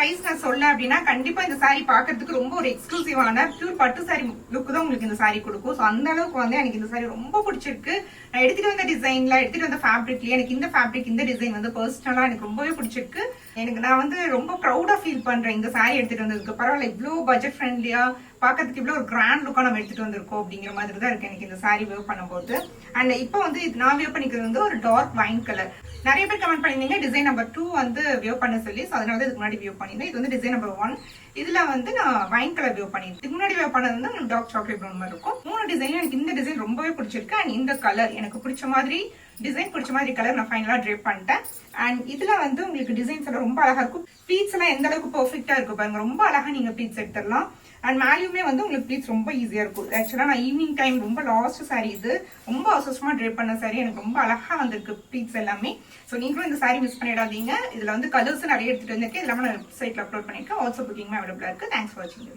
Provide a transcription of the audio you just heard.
Price நான் சொல்ல அப்படின்னா கண்டிப்பா இந்த சாரி பாக்குறதுக்கு ரொம்ப ஒரு எக்ஸ்க்ளூசிவான பியூர் பட்டு சாரி லுக் தான் உங்களுக்கு இந்த சாரி கொடுக்கும். ஸோ அந்த அளவுக்கு வந்து எனக்கு இந்த சாரி ரொம்ப பிடிச்சிருக்கு. நான் எடுத்துட்டு வந்த டிசைன்ல எடுத்துட்டு வந்த ஃபேப்ரிக்லயே எனக்கு இந்த ஃபேப்ரிக் இந்த டிசைன் வந்து பர்சனலா எனக்கு ரொம்பவே பிடிச்சிருக்கு. எனக்கு நான் வந்து ரொம்ப ப்ரௌடா ஃபீல் பண்றேன் இந்த சாரி எடுத்துட்டு வந்ததுக்கு. பரவாயில்ல, இவ்வளவு பட்ஜெட் ஃப்ரெண்ட்லியா பாக்கிறதுக்கு இவ்வளவு ஒரு கிராண்ட் லுக்கா நம்ம எடுத்துட்டு வந்திருக்கோம் அப்படிங்கிற மாதிரி தான் இருக்கு எனக்கு இந்த சாரி வேர் பண்ணும்போது. அண்ட் இப்போ வந்து நான் வேர் பண்ணிக்கிறது வந்து ஒரு டார்க் வைன் கலர். நிறைய பேர் கமெண்ட் பண்ணிருந்தீங்க டிசைன் நம்பர் 2 வந்து வேர் பண்ண சொல்லி. ஸோ அதனால இதுக்கு முன்னாடி வேர் பண்ணியிருந்தேன். இது வந்து டிசைன் நம்பர் 1. இதுல வந்து நான் வைன் கலர் வேர் பண்ணிருந்தேன். இதுக்கு முன்னாடி வேர் பண்ணது வந்து டார்க் சாக்லேட் ப்ரௌன் மாதிரி இருக்கும். 3 டிசைன் எனக்கு இந்த டிசைன் ரொம்பவே பிடிச்சிருக்கு. அண்ட் இந்த கலர் எனக்கு பிடிச்ச மாதிரி டிசைன், பிடிச்ச மாதிரி கலர் நான் ஃபைனலா ட்ரேப் பண்ணிட்டேன். அண்ட் இதுல வந்து உங்களுக்கு டிசைன்ஸ் எல்லாம் ரொம்ப அழகா இருக்கும். ப்ளீட்ஸ் எல்லாம் எந்த அளவுக்கு பெர்ஃபெக்ட்டா இருக்கு பாருங்க. ரொம்ப அழகா நீங்க ப்ளீட்ஸ் எடுத்துடலாம். அண்ட் மேலேயுமே வந்து உங்களுக்கு ப்ளீட்ஸ் ரொம்ப ஈஸியா இருக்கும். ஆக்சுவலா நான் ஈவினிங் டைம் ரொம்ப லாஸ்ட் சாரி இது, ரொம்ப அவசரமா ட்ரேப் பண்ண சாரி. எனக்கு ரொம்ப அழகா வந்திருக்கு ப்ளீட்ஸ் எல்லாமே. ஸோ நீங்களும் இந்த சாரி மிஸ் பண்ணிடாதீங்க. இதுல வந்து கலர்ஸ் நிறைய எடுத்துட்டு வந்திருக்கேன். இது இல்லாம நான் வெப்சைட்ல அப்லோட் பண்ணிருக்கேன். ஆல்சோ புக்கிங் அவைலபிளா இருக்கு. தேங்க்ஸ் ஃபார் வாட்சிங்.